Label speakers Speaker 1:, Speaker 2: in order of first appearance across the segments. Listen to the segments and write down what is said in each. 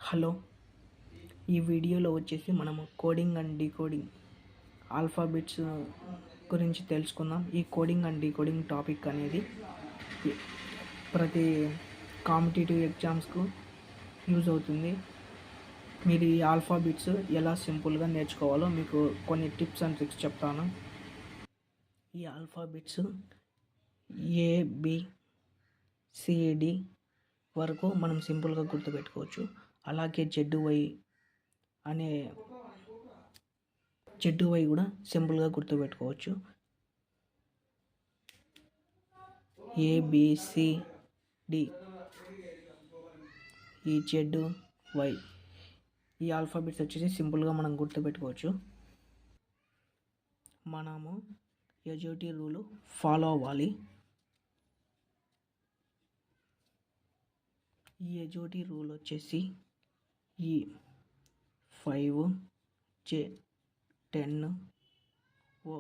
Speaker 1: Hello, ఈ వీడియోలో వచ్చేసి మనము కోడింగ్ అండ్ డీకోడింగ్ ఆల్ఫాబెట్స్ గురించి తెలుసుకుందాం. ఈ కోడింగ్ అండ్ డీకోడింగ్ టాపిక్ అనేది ప్రతి కాంపిటేటివ్ ఎగ్జామ్స్కు యూజ్ అవుతుంది. మీరు ఈ ఆల్ఫాబెట్స్ ఎలా సింపుల్గా నేర్చుకోవాలో మీకు కొన్ని టిప్స్ అండ్ ట్రిక్స్ చెప్తాను. ఈ ఆల్ఫాబెట్స్ ABCD వరకు మనం సింపుల్గా గుర్తుపెట్టుకోవచ్చు. అలాగే ZY కూడా సింపుల్గా గుర్తుపెట్టుకోవచ్చు. ABCD ఈ ZY ఈ ఆల్ఫాబెట్స్ వచ్చేసి సింపుల్గా మనం గుర్తుపెట్టుకోవచ్చు. మనము ఎజోటి రూల్ ఫాలో అవ్వాలి. ఈ ఎజోటి రూల్ వచ్చేసి ఈ 5 J 10 O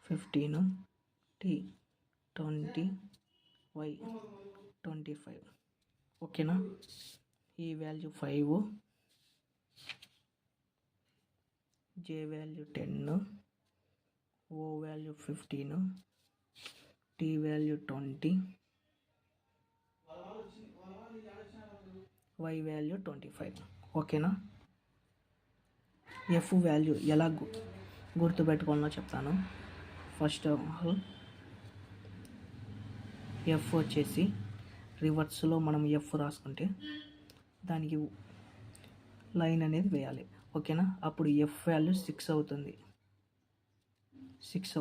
Speaker 1: 15 T 20 Y 25 ఓకేనా. ఈ value 5, J value 10, O value 15, T value 20, Y value 25 ఓకేనా. F వాల్యూ ఎలా గుర్తుపెట్టుకోవాలో చెప్తాను. ఫస్ట్ ఆఫ్ ఆల్ F వచ్చేసి రివర్స్లో మనం F రాసుకుంటే దానికి లైన్ అనేది వేయాలి ఓకేనా. అప్పుడు F వాల్యూ 6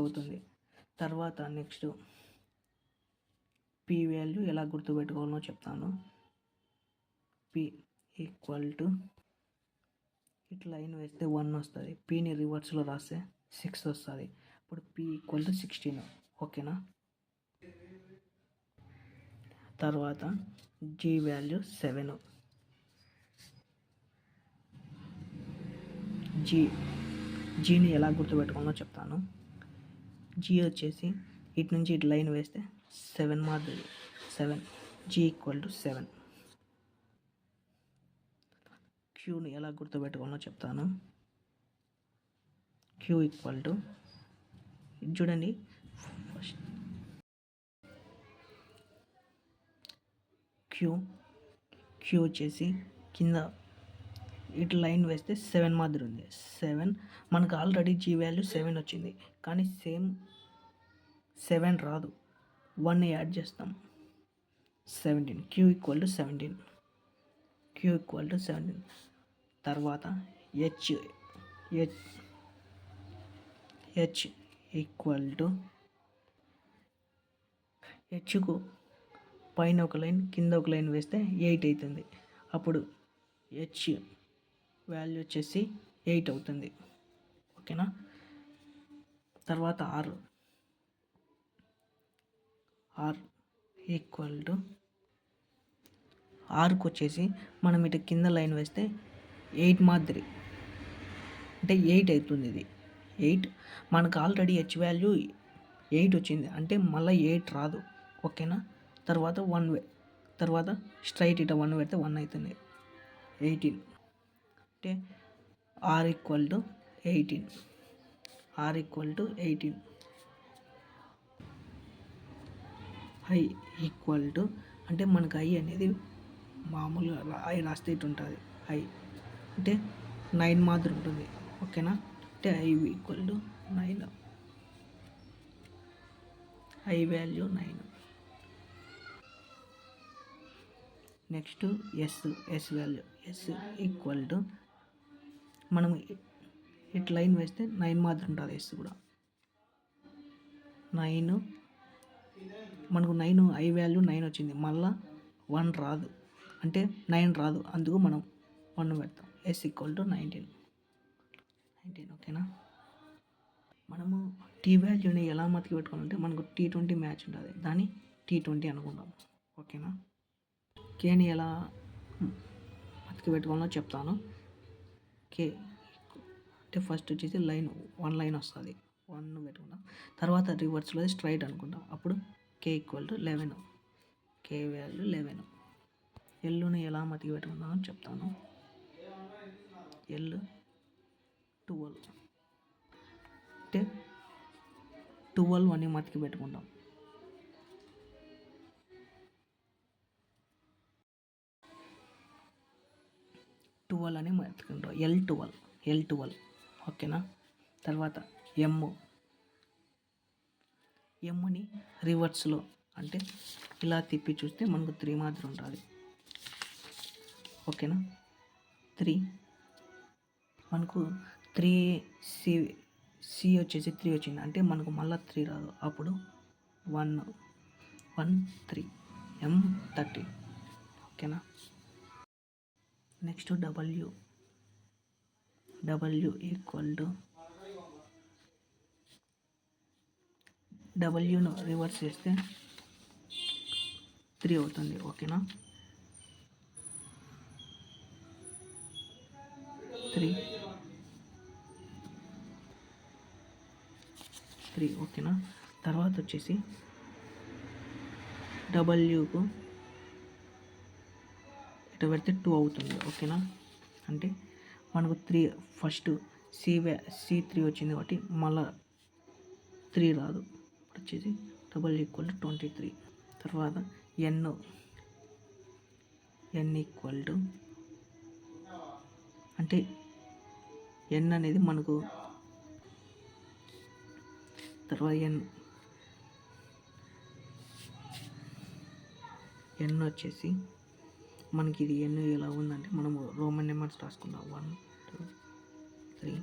Speaker 1: అవుతుంది. తర్వాత నెక్స్ట్ P వాల్యూ ఎలా గుర్తుపెట్టుకోవాలో చెప్తాను. P ఈక్వల్ టు ఇట్లా లైన్ వేస్తే 1 వస్తుంది. Pని రివర్స్లో రాస్తే 6 వస్తుంది. ఇప్పుడు P ఈక్వల్ టు 16 ఓకేనా. తర్వాత G వాల్యూ 7. జీని ఎలా గుర్తుపెట్టుకోవాలో చెప్తాను. G వచ్చేసి ఇటు నుంచి ఇటు లైన్ వేస్తే 7 మాదిరి 7. G equal to 7. Qని ఎలా గుర్తుపెట్టుకోవాలో చెప్తాను. Q ఈక్వల్ టు చూడండి, ఫస్ట్ Q వచ్చేసి కింద ఇటు లైన్ వేస్తే 7 మాదిరి ఉంది. 7 మనకు ఆల్రెడీ G వాల్యూ 7 వచ్చింది, కానీ సేమ్ 7 రాదు, 1 యాడ్ చేస్తాం 17. Q equal to 17. తర్వాత H ఈక్వల్ టు హెచ్కు పైన ఒక లైన్ కింద ఒక లైన్ వేస్తే 8 అవుతుంది. అప్పుడు H వాల్యూ వచ్చేసి 8 అవుతుంది ఓకేనా. తర్వాత R ఈక్వల్ టు Rకు వచ్చేసి మనం ఇటు కింద లైన్ వేస్తే 8 మాదిరి అంటే 8 అవుతుంది. ఇది 8 మనకు ఆల్రెడీ H వాల్యూ 8 వచ్చింది, అంటే మళ్ళీ 8 రాదు ఓకేనా. తర్వాత 1 తర్వాత స్ట్రైట్ ఇట 1 పెడితే 1 అవుతుంది. 18 అంటే R equal to 18. I equal to అంటే మనకు I అనేది మామూలుగా I రాస్తే ఇటు ఉంటుంది. I అంటే 9 మాదిరి ఉంటుంది ఓకేనా. అంటే I equal to 9. I value 9. Next S value equal to మనం ఇటు లైన్ వేస్తే 9 మాదిరి ఉంటుంది. S కూడా 9, మనకు 9 I వాల్యూ 9 వచ్చింది, మళ్ళా 1 రాదు అంటే 9 రాదు, అందుకు మనం 1 పెడతాం. S ఈక్వల్ టు 19 ఓకేనా. మనము T వాల్యూని ఎలా మతికి పెట్టుకోవాలంటే మనకు T20 మ్యాచ్ ఉంటుంది, దాన్ని T20 అనుకుంటాం ఓకేనా. Kని ఎలా మతికి పెట్టుకోవాలో చెప్తాను. K అంటే ఫస్ట్ వచ్చేసి లైన్ 1 లైన్ వస్తుంది, 1 పెట్టుకుంటాం. తర్వాత రివర్స్లో స్ట్రైట్ అనుకుంటాం. అప్పుడు K equal to 11. K value 11. ఎల్లుని ఎలా మతికి పెట్టుకుందామని చెప్తాను. ఎల్ 12 అంటే 12 అని మతికి పెట్టుకుంటాం. అని మర్చుకుంటాం. L12 ఓకేనా. తర్వాత ఎమ్ని రివర్స్లో అంటే ఇలా తిప్పి చూస్తే మనకు 3 మాత్రం ఉంటుంది. ఓకేనా. 3 మనకు 3 సి వచ్చేసి 3 వచ్చింది అంటే మనకు మళ్ళీ 3 రాదు. అప్పుడు 1 3 M13 ఓకేనా. నెక్స్ట్ డబ్ల్యూ ఈక్వల్ టు డబ్ల్యూను రివర్స్ చేస్తే 3 అవుతుంది. ఓకేనా. 3 ఓకేనా. తర్వాత వచ్చేసి డబ్ల్యూకు ఇటు పెడితే 2 అవుతుంది. ఓకేనా. అంటే మనకు 3 ఫస్ట్ C3 వచ్చింది కాబట్టి మళ్ళా 3 రాదు. వచ్చేసి W = 23. తర్వాత N ఈక్వల్ టు అంటే N అనేది మనకు తర్వాత N వచ్చేసి మనకి ఇది N ఎలా ఉందంటే మనము రోమన్ నెంబర్స్ రాసుకుందాం. 1 2 3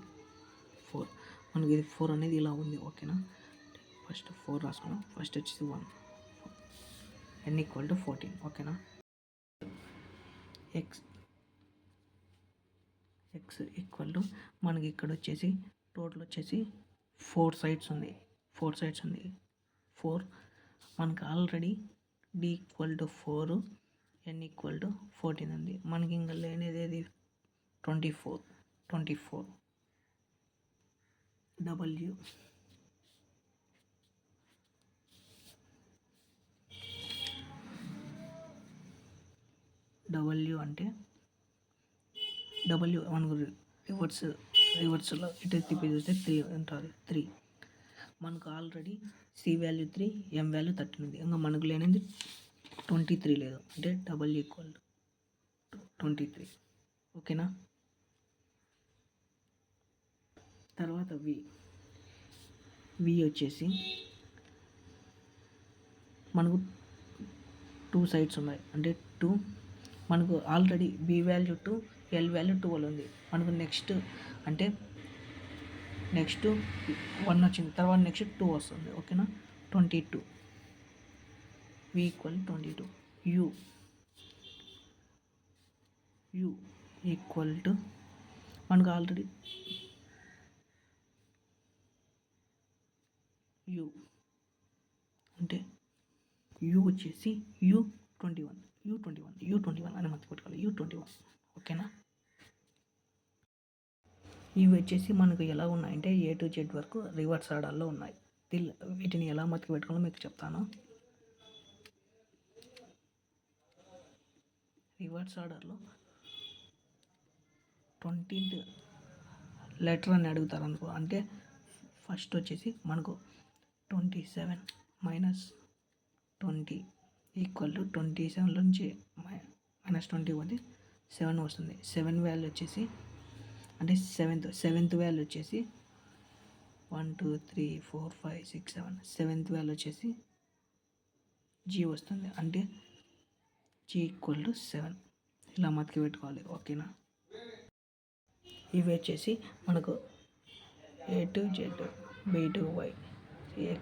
Speaker 1: 4 మనకి ఇది 4 అనేది ఇలా ఉంది. ఓకేనా. ఫస్ట్ 4 రాసుకున్నాం. ఫస్ట్ వచ్చేసి 1 N = 14 ఓకేనా. ఎక్స్ ఈక్వల్ టు మనకి ఇక్కడ వచ్చేసి టోటల్ వచ్చేసి 4 సైడ్స్ ఉంది. 4 మనకి ఆల్రెడీ D = 4 N = 14 ఉంది. మనకి ఇంకా లేనిది ఏది 24 డబ్ల్యూ అంటే మనకు రివర్స్లో ఇటు తిప్పి చూస్తే 3 ఉంటుంది. 3 మనకు already C value 3 M value 13 ఉంది. ఇంకా మనకు లేనిది 23 లేదు. అంటే W = 23 ఓకేనా. తర్వాత వి వచ్చేసి మనకు 2 సైడ్స్ ఉన్నాయి. అంటే 2 మనకు already B value 2 L value 12 ఉంది. మనకు నెక్స్ట్ 1 వచ్చింది. తర్వాత నెక్స్ట్ 2 వస్తుంది. ఓకేనా. 22 V = 22. U ఈక్వల్ టు మనకు ఆల్రెడీ అంటే U వచ్చేసి U21 అని మర్చి పెట్టుకోవాలి. U21 ఓకేనా. ఇవి వచ్చేసి మనకు ఎలా ఉన్నాయంటే A to Z వరకు రివర్స్ ఆర్డర్లో ఉన్నాయి. వీటిని ఎలా మతికి పెట్టుకోవాలో మీకు చెప్తాను. రివర్స్ ఆర్డర్లో 20th లెటర్ అని అడుగుతారు అనుకో. అంటే ఫస్ట్ వచ్చేసి మనకు 27 - 20 = 27 నుంచి -20 పోతే 7 వస్తుంది. 7 వాల్యూ వచ్చేసి అంటే సెవెంత్ వాల్యూ వచ్చేసి 1 2 3 4 5 6 7 సెవెంత్ వాల్యూ వచ్చేసి G వస్తుంది. అంటే G = 7 ఇలా మతికి పెట్టుకోవాలి. ఓకేనా. ఇవి వచ్చేసి మనకు A to Z B to Y X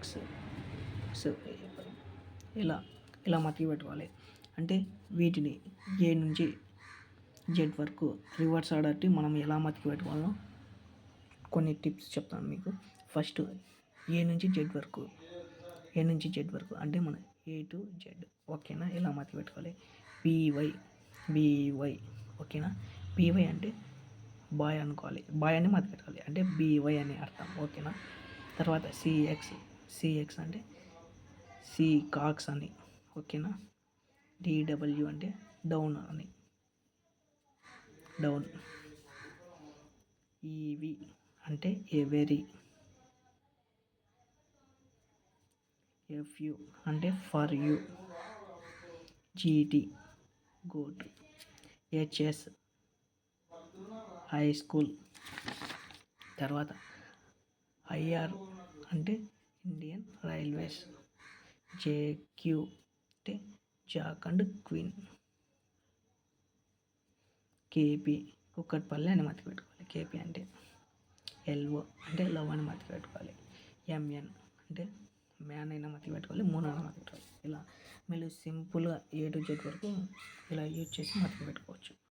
Speaker 1: ఇలా మతికి పెట్టుకోవాలి. అంటే వీటిని A నుంచి Z వరకు రివర్స్ ఆర్డర్కి మనం ఎలా మతికి పెట్టుకోవాలో కొన్ని టిప్స్ చెప్తాను మీకు. ఫస్ట్ A నుంచి Z వరకు అంటే మన A to Z ఓకేనా. ఎలా మతికి పెట్టుకోవాలి. BY ఓకేనా. BY అంటే బాయ్ అనుకోవాలి. బాయ్ అని మతికి పెట్టుకోవాలి. అంటే BY అని అర్థం. ఓకేనా. తర్వాత CX అంటే కాక్స్ అని. ఓకేనా. DW అంటే డౌన్ అని, డౌన్. ఈవి అంటే ఎవరీ. ఎఫ్యు అంటే for you. GT goat. HS high school. తర్వాత ఐఆర్ అంటే ఇండియన్ రైల్వేస్. జేక్యూ అంటే jack and queen. KP Kukatpally అని మతి పెట్టుకోవాలి. కేపీ అంటే ఎల్ఓ అంటే లవ్ అని మతి పెట్టుకోవాలి. ఎంఎన్ అంటే మ్యాన్ అయినా మతి పెట్టుకోవాలి, మూన్ అయినా మతి పెట్టుకోవాలి. ఇలా మీరు సింపుల్గా A to Z వరకు ఇలా యూజ్ చేసి మతి పెట్టుకోవచ్చు.